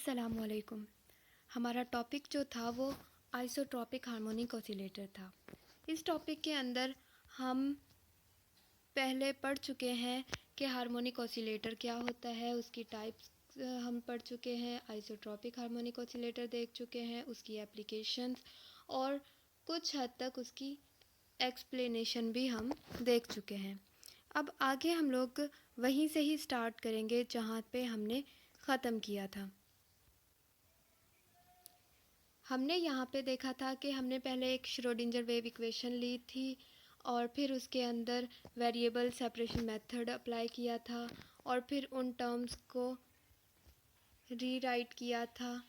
अस्सलामुअलैकुम। हमारा टॉपिक जो था वो आइसोट्रॉपिक हार्मोनिक ऑसिलेटर था। इस टॉपिक के अंदर हम पहले पढ़ चुके हैं कि हार्मोनिक ऑसिलेटर क्या होता है, उसकी टाइप्स हम पढ़ चुके हैं, आइसोट्रॉपिक हार्मोनिक ऑसिलेटर देख चुके हैं, उसकी एप्लीकेशंस और कुछ हद तक उसकी एक्सप्लेनेशन भी हम देख चुके हैं। अब आगे हम लोग वहीं से ही स्टार्ट करेंगे जहाँ पे हमने ख़त्म किया था। हमने यहाँ पे देखा था कि हमने पहले एक श्रोडिंजर वेव इक्वेशन ली थी और फिर उसके अंदर वेरिएबल सेपरेशन मेथड अप्लाई किया था और फिर उन टर्म्स को रीराइट किया था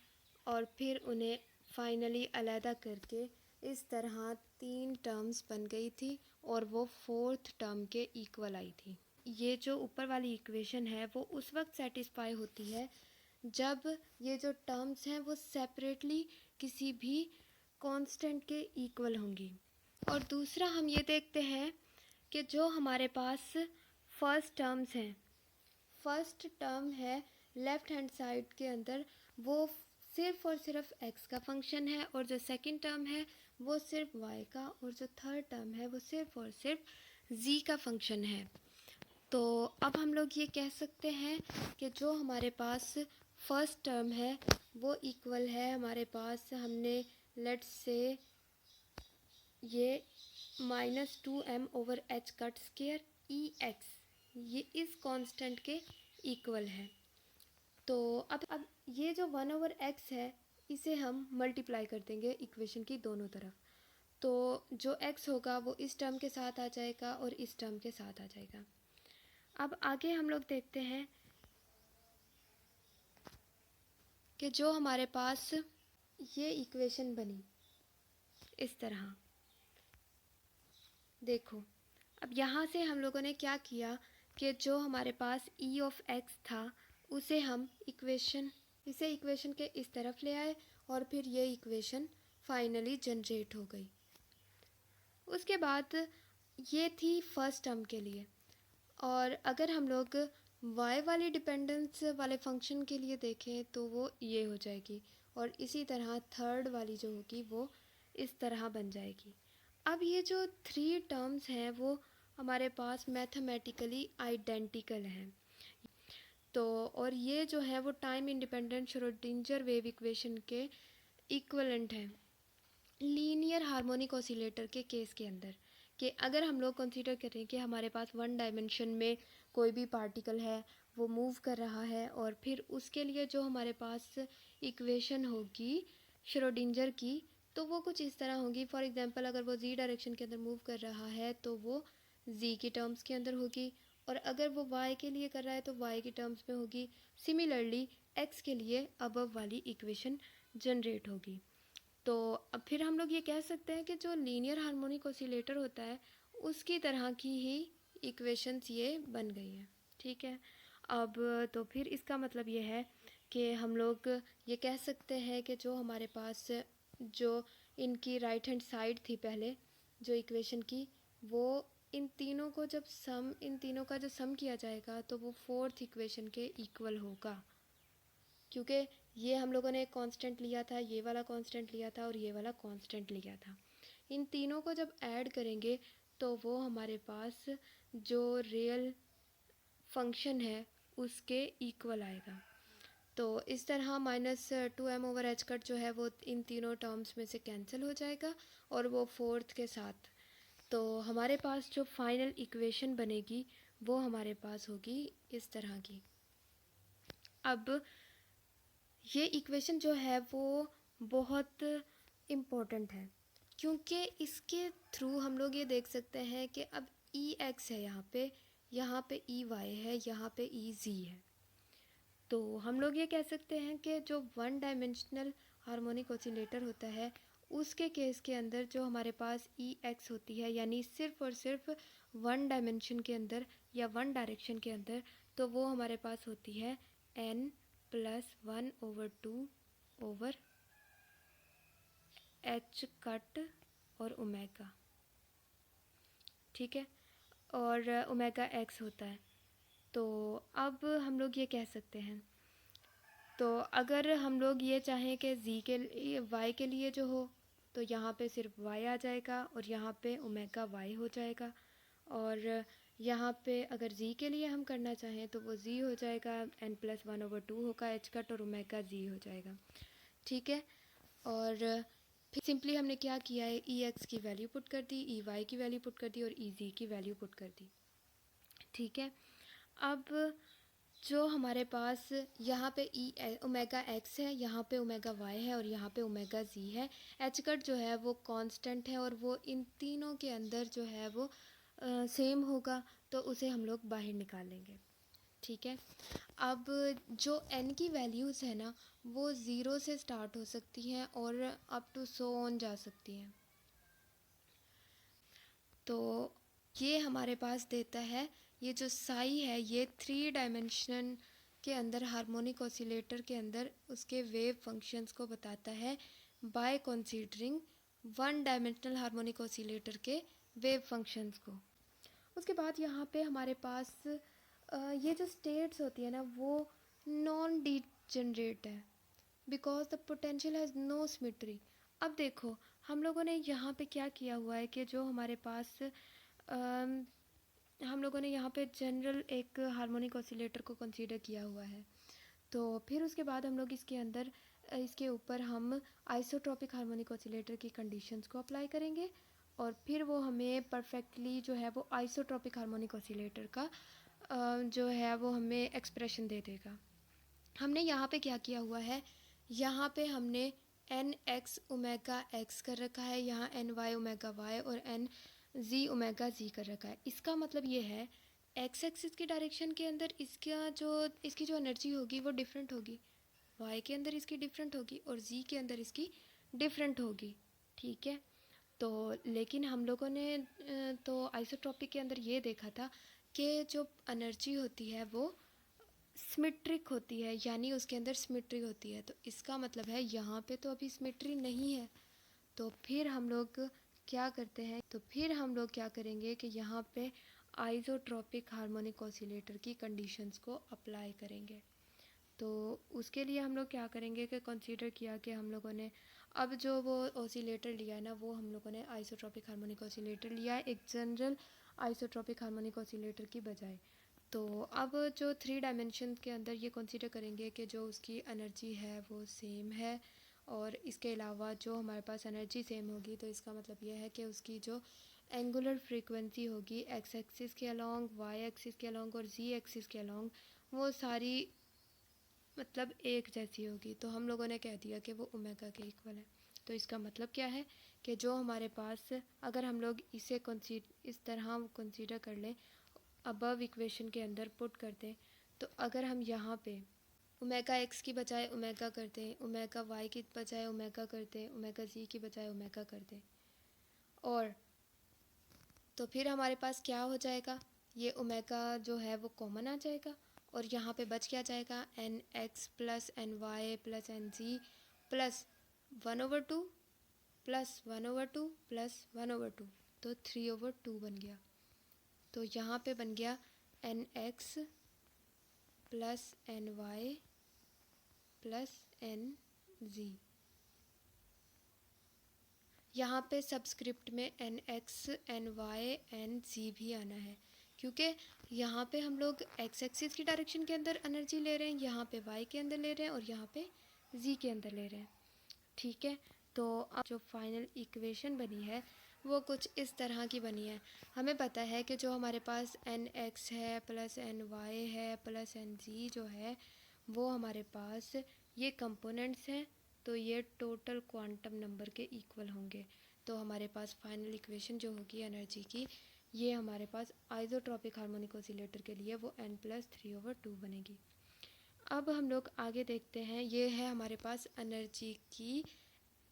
और फिर उन्हें फाइनली अलहदा करके इस तरह 3 टर्म्स बन गई थी और वो 4th टर्म के इक्वल आई थी। ये जो ऊपर वाली इक्वेशन है वो उस वक्त सेटिस्फाई होती है जब ये जो टर्म्स हैं वो सेपरेटली किसी भी कांस्टेंट के इक्वल होंगी। और दूसरा हम ये देखते हैं कि जो हमारे पास फर्स्ट टर्म्स हैं, फर्स्ट टर्म है लेफ़्ट हैंड साइड के अंदर वो सिर्फ और सिर्फ x का फंक्शन है और जो सेकंड टर्म है वो सिर्फ y का और जो थर्ड टर्म है वो सिर्फ और सिर्फ z का फंक्शन है। तो अब हम लोग ये कह सकते हैं कि जो हमारे पास फर्स्ट टर्म है वो इक्वल है हमारे पास, हमने लेट्स से ये -2m/h कट स्क्वायर EX ये इस कांस्टेंट के इक्वल है। तो अब ये जो 1/x है इसे हम मल्टीप्लाई कर देंगे इक्वेशन की दोनों तरफ। तो जो x होगा वो इस टर्म के साथ आ जाएगा और इस टर्म के साथ आ जाएगा। अब आगे हम लोग देखते हैं कि जो हमारे पास ये इक्वेशन बनी इस तरह, देखो अब यहाँ से हम लोगों ने क्या किया कि जो हमारे पास E(x) था उसे हम इसे इक्वेशन के इस तरफ ले आए और फिर ये इक्वेशन फाइनली जनरेट हो गई। उसके बाद ये थी फर्स्ट टर्म के लिए, और अगर हम लोग y वाली डिपेंडेंस वाले फंक्शन के लिए देखें तो वो ये हो जाएगी और इसी तरह थर्ड वाली जो होगी वो इस तरह बन जाएगी। अब ये जो 3 टर्म्स हैं वो हमारे पास मैथमेटिकली आइडेंटिकल हैं। तो और ये जो है वो time independent Schrödinger wave equation के इक्वलेंट हैं लीनियर हार्मोनिक ऑसिलेटर के केस के अंदर। कि अगर हम लोग कंसीडर करें कि हमारे पास 1 डायमेंशन में कोई भी पार्टिकल है वो मूव कर रहा है और फिर उसके लिए जो हमारे पास इक्वेशन होगी श्रोडिंजर की तो वो कुछ इस तरह होगी। फॉर एग्जांपल अगर वो z डायरेक्शन के अंदर मूव कर रहा है तो वो z की टर्म्स के अंदर होगी और अगर वो y के लिए कर रहा है तो y की टर्म्स में होगी। सिमिलरली x के लिए अबव वाली इक्वेशन जनरेट होगी। तो अब फिर हम लोग ये कह सकते हैं कि जो लीनियर हार्मोनिक ऑसिलेटर होता है उसकी तरह की ही इक्वेशंस ये बन गई है। ठीक है, अब तो फिर इसका मतलब ये है कि हम लोग ये कह सकते हैं कि जो हमारे पास जो इनकी राइट हैंड साइड थी पहले जो इक्वेशन की, वो इन तीनों का जो सम किया जाएगा तो वो 4th इक्वेशन के इक्वल होगा, क्योंकि ये हम लोगों ने एक कांस्टेंट लिया था, ये वाला कांस्टेंट लिया था और ये वाला कांस्टेंट लिया था। इन तीनों को जब ऐड करेंगे तो वो हमारे पास जो रियल फंक्शन है उसके इक्वल आएगा। तो इस तरह -2m/h कट जो है वो इन तीनों टर्म्स में से कैंसिल हो जाएगा और वो 4th के साथ, तो हमारे पास जो फाइनल इक्वेशन बनेगी वो हमारे पास होगी इस तरह की। अब ये इक्वेशन जो है वो बहुत इम्पोर्टेंट है क्योंकि इसके थ्रू हम लोग ये देख सकते हैं कि अब EX है यहाँ पे EY है, यहाँ पे EZ है। तो हम लोग ये कह सकते हैं कि जो 1 डायमेंशनल हार्मोनिक ऑसिलेटर होता है उसके केस के अंदर जो हमारे पास EX होती है यानी सिर्फ और सिर्फ 1 डायमेंशन के अंदर या 1 डायरेक्शन के अंदर, तो वो हमारे पास होती है n+1/2/h कट और ओमेगा। ठीक है, और ओमेगा x होता है। तो अब हम लोग ये कह सकते हैं तो अगर हम लोग ये चाहें कि z के लिए y के लिए जो हो तो यहाँ पे सिर्फ y आ जाएगा और यहाँ पे ओमेगा y हो जाएगा, और यहाँ पे अगर z के लिए हम करना चाहें तो वो z हो जाएगा, n+1/2 होगा h कट और ओमेगा z हो जाएगा। ठीक है, और फिर सिंपली हमने क्या किया है, ई एक्स की वैल्यू पुट कर दी, ई वाई की वैल्यू पुट कर दी और ई जी की वैल्यू पुट कर दी। ठीक है, अब जो हमारे पास यहाँ पे ई ओमेगा एक्स है, यहाँ पे ओमेगा वाई है और यहाँ पे ओमेगा जी है। एच कट जो है वो कांस्टेंट है और वो इन तीनों के अंदर जो है वो सेम होगा, तो उसे हम लोग बाहर निकाल लेंगे। ठीक है, अब जो n की वैल्यूज़ है ना वो 0 से स्टार्ट हो सकती हैं और अप टू सो ऑन जा सकती हैं। तो ये हमारे पास देता है, ये जो साई है ये 3 डायमेंशन के अंदर हार्मोनिक ऑसिलेटर के अंदर उसके वेव फंक्शंस को बताता है by considering 1 dimensional harmonic oscillator के वेव फंक्शंस को। उसके बाद यहाँ पे हमारे पास ये जो स्टेट्स होती है ना वो नॉन डीजेनरेट है because the potential has no symmetry. अब देखो हम लोगों ने यहाँ पे क्या किया हुआ है कि जो हमारे पास हम लोगों ने यहाँ पे जनरल एक हार्मोनिक ऑसिलेटर को कंसीडर किया हुआ है, तो फिर उसके बाद हम लोग इसके अंदर इसके ऊपर हम आइसोट्रॉपिक हार्मोनिक ऑसिलेटर की कंडीशंस को अप्लाई करेंगे और फिर वो हमें परफेक्टली जो है वो आइसोट्रॉपिक हार्मोनिक ऑसिलेटर का जो है वो हमें एक्सप्रेशन दे देगा। हमने यहाँ पे क्या किया हुआ है, यहाँ पे हमने एन एक्स ओमेगा एक्स कर रखा है, यहाँ एन वाई ओमेगा वाई और एन जी ओमेगा जी कर रखा है। इसका मतलब ये है एक्स एक्सिस की डायरेक्शन के अंदर इसकी जो एनर्जी होगी वो डिफरेंट होगी, वाई के अंदर इसकी डिफरेंट होगी और जी के अंदर इसकी डिफरेंट होगी। ठीक है, तो लेकिन हम लोगों ने तो आइसोट्रॉपिक के अंदर ये देखा था कि जो एनर्जी होती है वो सिमेट्रिक होती है, यानी उसके अंदर सिमेट्री होती है। तो इसका मतलब है यहाँ पे तो अभी सिमेट्री नहीं है, तो फिर हम लोग क्या करते हैं, तो फिर हम लोग क्या करेंगे कि यहाँ पे आइसोट्रॉपिक हार्मोनिक ऑसिलेटर की कंडीशंस को अप्लाई करेंगे। तो उसके लिए हम लोग क्या करेंगे कि कंसीडर किया कि हम लोगों ने अब जो वो ऑसिलेटर लिया है ना वो हम लोगों ने आइसोट्रॉपिक हार्मोनिक ऑसिलेटर लिया है एक जनरल आइसोट्रॉपिक हार्मोनिक ऑसिलेटर की बजाय। तो अब जो 3 डायमेंशन के अंदर ये कंसीडर करेंगे कि जो उसकी एनर्जी है वो सेम है, और इसके अलावा जो हमारे पास एनर्जी सेम होगी तो इसका मतलब यह है कि उसकी जो एंगुलर फ्रीक्वेंसी होगी एक्स एक्सिस के अलॉन्ग, वाई एक्सिस के अलॉन्ग और जी एक्सिस के अलॉन्ग वो सारी मतलब एक जैसी होगी। तो हम लोगों ने कह दिया कि वो ओमेगा के इक्वल है। तो इसका मतलब क्या है कि जो हमारे पास अगर हम लोग इसे इस तरह कंसीडर कर लें, अबव इक्वेशन के अंदर पुट कर दें, तो अगर हम यहाँ पे ओमेगा एक्स की बजाय ओमेगा कर दें, ओमेगा वाई की बजाय ओमेगा कर दें, ओमेगा जी की बजाय ओमेगा कर दें, और तो फिर हमारे पास क्या हो जाएगा, ये ओमेगा जो है वो कॉमन आ जाएगा और यहाँ पे बच क्या जाएगा, n x plus n y plus n z plus 1/2 plus 1/2 plus 1/2, तो 3/2 बन गया। तो यहाँ पे बन गया n x plus n y plus n z. यहाँ पे सबस्क्रिप्ट में n x n y n z भी आना है, क्योंकि यहाँ पे हम लोग एक्स एक्सिस की डायरेक्शन के अंदर एनर्जी ले रहे हैं, यहाँ पे वाई के अंदर ले रहे हैं और यहाँ पे जी के अंदर ले रहे हैं। ठीक है, तो अब जो फाइनल इक्वेशन बनी है वो कुछ इस तरह की बनी है। हमें पता है कि जो हमारे पास एन एक्स है प्लस एन वाई है प्लस एन जी जो है वो हमारे पास ये कंपोनेंट्स हैं, तो ये टोटल क्वांटम नंबर के इक्वल होंगे। तो हमारे पास फाइनल इक्वेशन जो होगी एनर्जी की, ये हमारे पास आइसोट्रॉपिक हार्मोनिक ऑसिलेटर के लिए वो n+3/2 बनेगी। अब हम लोग आगे देखते हैं, ये है हमारे पास एनर्जी की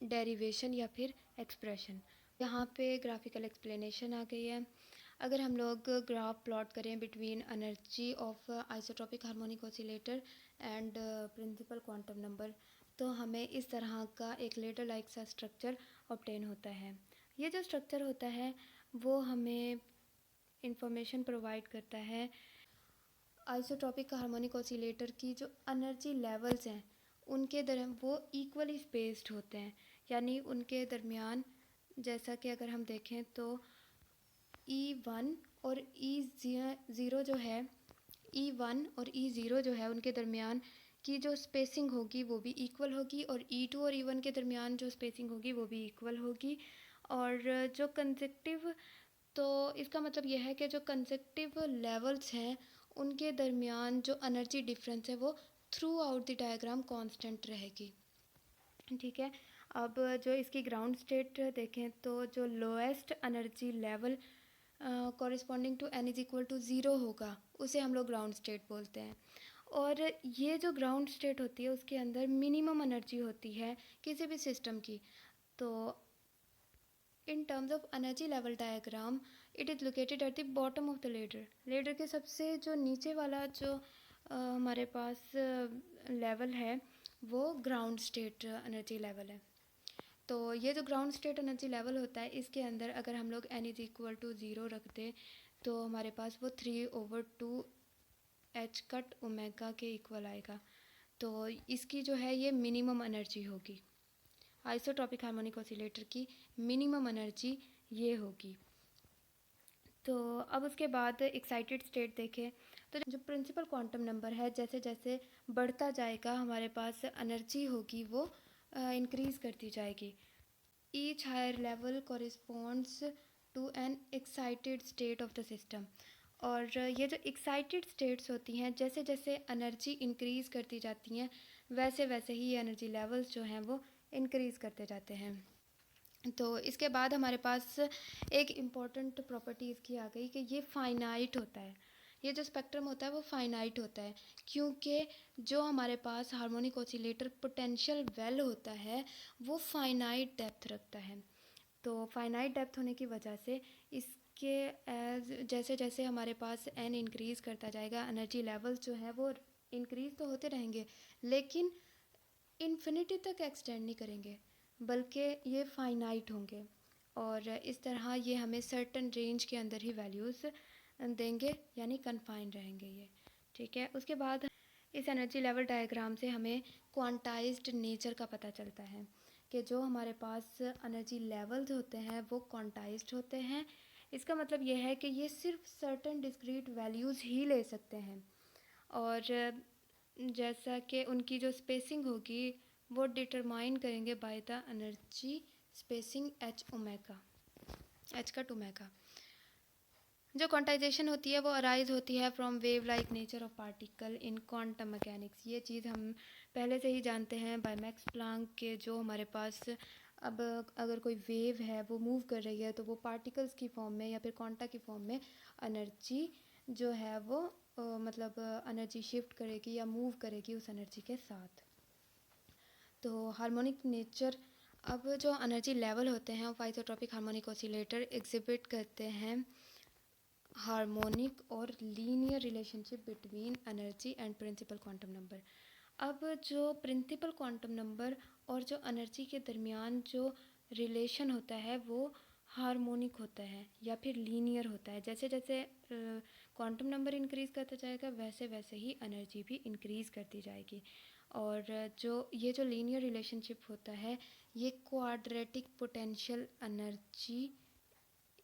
डेरिवेशन या फिर एक्सप्रेशन। यहाँ पे ग्राफिकल एक्सप्लेनेशन आ गई है। अगर हम लोग ग्राफ प्लॉट करें between energy of isotropic harmonic oscillator and principal quantum number, तो हमें इस तरह का एक लेडर लाइक सा स्ट्रक्चर ऑब्टेन होता है। ये जो स्ट्रक्चर होता है वो हमें इंफॉर्मेशन प्रोवाइड करता है आइसोट्रॉपिक हार्मोनिक ऑसिलेटर की जो एनर्जी लेवल्स हैं वो इक्वली स्पेस्ड होते हैं, यानी उनके दरमियान, जैसा कि अगर हम देखें तो E1 और E0 जो है, E1 और E0 जो है उनके दरमियान की जो स्पेसिंग होगी वो भी इक्वल होगी, और E2 और E1 के दरमियान जो स्पेसिंग होगी वो भी इक्वल होगी। और जो कंसेक्टिव, तो इसका मतलब यह है कि जो कंसेक्टिव लेवल्स हैं उनके दरमियान जो एनर्जी डिफरेंस है वो through out the diagram constant रहेगी। ठीक है। अब जो इसकी ग्राउंड स्टेट देखें तो जो lowest energy level corresponding to n is equal to 0 होगा उसे हम लोग ग्राउंड स्टेट बोलते हैं। और ये जो ग्राउंड स्टेट होती है उसके अंदर मिनिमम एनर्जी होती है किसी भी सिस्टम की। तो in terms of energy level diagram it is located at the bottom of the ladder के सबसे जो नीचे वाला जो हमारे पास लेवल है वो ग्राउंड स्टेट एनर्जी लेवल है। तो ये जो ग्राउंड स्टेट एनर्जी लेवल होता है इसके अंदर अगर हम लोग n इज इक्वल टू 0 रख दें तो हमारे पास वो 3/2 h कट ओमेगा के इक्वल आएगा। तो इसकी जो है ये मिनिमम एनर्जी होगी, आइसोट्रॉपिक हार्मोनिक ऑसिलेटर की मिनिमम एनर्जी ये होगी। तो अब उसके बाद एक्साइटेड स्टेट देखें तो जो प्रिंसिपल क्वांटम नंबर है जैसे जैसे बढ़ता जाएगा हमारे पास एनर्जी होगी वो इंक्रीज़ करती जाएगी। Each higher level corresponds to an excited state of the system. और ये जो एक्साइटेड स्टेट्स होती हैं जैसे जैसे एनर्जी इंक्रीज़ करती जाती हैं वैसे वैसे ही एनर्जी लेवल्स जो हैं वो इंक्रीज़ करते जाते हैं। तो इसके बाद हमारे पास एक इम्पॉर्टेंट प्रॉपर्टी इसकी आ गई कि ये फाइनाइट होता है। ये जो स्पेक्ट्रम होता है वो फाइनाइट होता है क्योंकि जो हमारे पास हार्मोनिक ऑसिलेटर पोटेंशियल वेल होता है वो फाइनाइट डेप्थ रखता है। तो फाइनाइट डेप्थ होने की वजह से इसके एज जैसे जैसे हमारे पास n इंक्रीज़ करता जाएगा एनर्जी लेवल्स जो हैं वो इंक्रीज़ तो होते रहेंगे लेकिन इन्फिनिटी तक एक्सटेंड नहीं करेंगे बल्कि ये फाइनाइट होंगे। और इस तरह ये हमें सर्टन रेंज के अंदर ही वैल्यूज़ देंगे यानी कन्फाइंड रहेंगे ये। ठीक है। उसके बाद इस एनर्जी लेवल डायग्राम से हमें क्वांटाइज्ड नेचर का पता चलता है कि जो हमारे पास एनर्जी लेवल्स होते हैं वो क्वांटाइज्ड होते हैं। इसका मतलब यह है कि ये सिर्फ सर्टन डिस्क्रीट वैल्यूज़ ही ले सकते हैं और जैसा कि उनकी जो स्पेसिंग होगी वो डिटरमाइन करेंगे by the energy spacing H cut omega. जो क्वांटाइजेशन होती है वो अराइज होती है from wave like nature of particle in quantum mechanics. ये चीज़ हम पहले से ही जानते हैं बाय मैक्स प्लांक के। जो हमारे पास अब अगर कोई वेव है वो मूव कर रही है तो वो पार्टिकल्स की फॉर्म में या फिर क्वांटा की फॉर्म में एनर्जी जो है वो मतलब एनर्जी शिफ्ट करेगी या मूव करेगी उस एनर्जी के साथ। तो हार्मोनिक नेचर, अब जो एनर्जी लेवल होते हैं वो आइसोट्रॉपिक हार्मोनिक ऑसिलेटर एग्जिबिट करते हैं हार्मोनिक और linear relationship between energy and principal quantum number. अब जो प्रिंसिपल क्वांटम नंबर और जो एनर्जी के दरमियान जो रिलेशन होता है वो हार्मोनिक होता है या फिर लीनियर होता है। जैसे जैसे क्वांटम नंबर इंक्रीज़ करता जाएगा वैसे वैसे ही एनर्जी भी इंक्रीज़ करती जाएगी। और जो ये जो लीनियर रिलेशनशिप होता है ये quadratic potential energy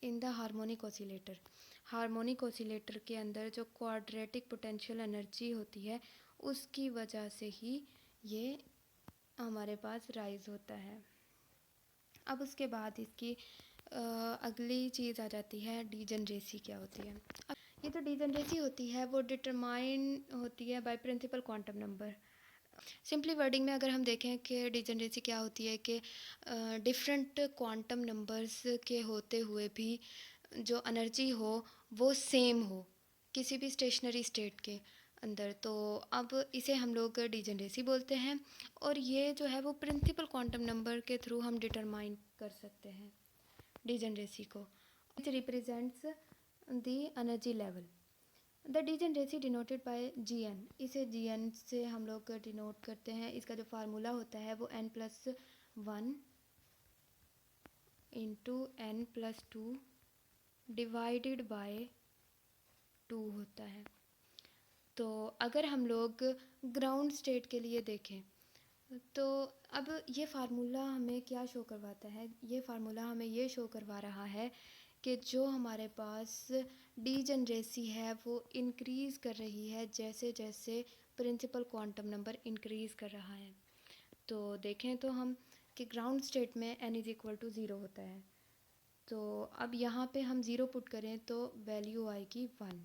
in the harmonic oscillator के अंदर जो क्वाड्रेटिक पोटेंशियल एनर्जी होती है उसकी वजह से ही ये हमारे पास राइज होता है। अब उसके बाद इसकी अगली चीज़ आ जाती है डीजनरेसी क्या होती है। ये जो डीजनरेसी होती है वो डिटरमाइन होती है by principal quantum number. Simply wording में अगर हम देखें कि डिजनरेसी क्या होती है कि डिफरेंट क्वांटम नंबर्स के होते हुए भी जो एनर्जी हो वो सेम हो किसी भी स्टेशनरी स्टेट के अंदर, तो अब इसे हम लोग डिजनरेसी बोलते हैं। और ये जो है वो प्रिंसिपल क्वांटम नंबर के थ्रू हम डिटरमाइन कर सकते हैं डिजनरेसी को। It represents the energy level. The degeneracy denoted by Gn, इसे Gn से हम लोग डिनोट करते हैं। इसका जो फार्मूला होता है वो n+1 into n+2 divided by 2 होता है। तो अगर हम लोग ग्राउंड स्टेट के लिए देखें तो अब ये फार्मूला हमें क्या शो करवाता है? ये फार्मूला हमें ये शो करवा रहा है कि जो हमारे पास डीजनरेसी है वो इंक्रीज़ कर रही है जैसे जैसे प्रिंसिपल क्वांटम नंबर इंक्रीज़ कर रहा है। तो देखें तो हम कि ग्राउंड स्टेट में n is equal to zero होता है। तो अब यहाँ पे हम ज़ीरो पुट करें तो वैल्यू आएगी 1।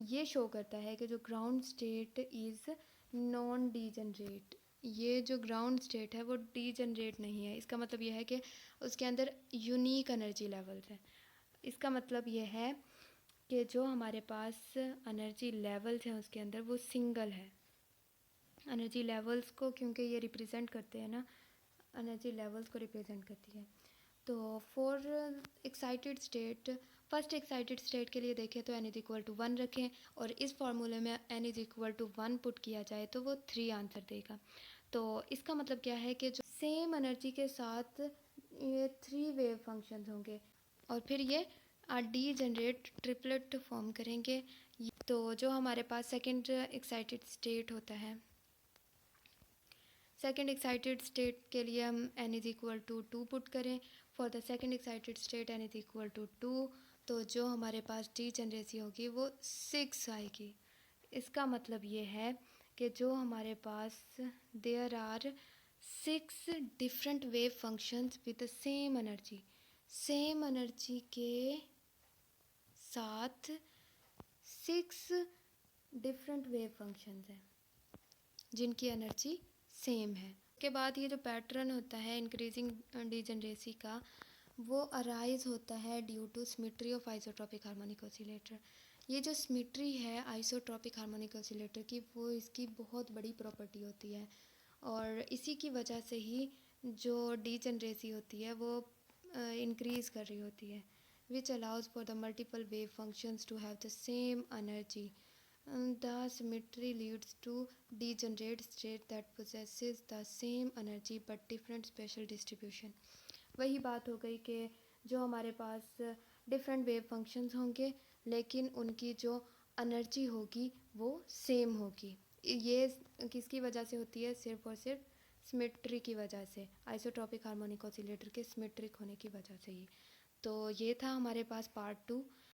ये शो करता है कि जो ground state is non degenerate. ये जो ग्राउंड स्टेट है वो डीजनरेट नहीं है। इसका मतलब ये है कि उसके अंदर यूनिक एनर्जी लेवल्स हैं। इसका मतलब ये है कि जो हमारे पास एनर्जी लेवल्स हैं उसके अंदर वो सिंगल है। एनर्जी लेवल्स को क्योंकि ये रिप्रेजेंट करते हैं ना, एनर्जी लेवल्स को रिप्रेजेंट करती है। तो for excited state, first excited state के लिए देखें तो n इज़ इक्वल टू 1 रखें और इस फार्मूले में n is equal to 1 put किया जाए तो वो 3 आंसर देगा। तो इसका मतलब क्या है कि जो सेम एनर्जी के साथ ये 3 वेव फंक्शंस होंगे और फिर ये डी जनरेट ट्रिपलेट फॉर्म करेंगे। तो जो हमारे पास सेकंड एक्साइटेड स्टेट होता है, सेकेंड एक्साइटेड स्टेट के लिए हम n is equal to 2 put करें। For the second excited state n is equal to 2, तो जो हमारे पास डी जनरेसी होगी वो 6 आएगी। इसका मतलब ये है कि जो हमारे पास there are 6 different wave functions with the same energy, same energy के साथ 6 डिफरेंट वेव फंक्शंस हैं जिनकी एनर्जी सेम है। के बाद ये जो पैटर्न होता है इंक्रीजिंग डीजनरेसी का, वो अराइज होता है due to symmetry of isotropic harmonic oscillator. ये जो सिमेट्री है आइसोट्रॉपिक हार्मोनिक ऑसिलेटर की, वो इसकी बहुत बड़ी प्रॉपर्टी होती है और इसी की वजह से ही जो डीजनरेसी होती है वो इंक्रीज़ कर रही होती है, which allows for the multiple wave functions to have the same energy. The symmetry leads to degenerate state that possesses the same energy but different spatial distribution। वही बात हो गई कि जो हमारे पास डिफरेंट वेव फंक्शंस होंगे लेकिन उनकी जो एनर्जी होगी वो सेम होगी। ये किसकी वजह से होती है? सिर्फ और सिर्फ सिमेट्री की वजह से, आइसोट्रॉपिक हार्मोनिक ऑसिलेटर के सिमेट्रिक होने की वजह से ही। तो ये था हमारे पास पार्ट 2।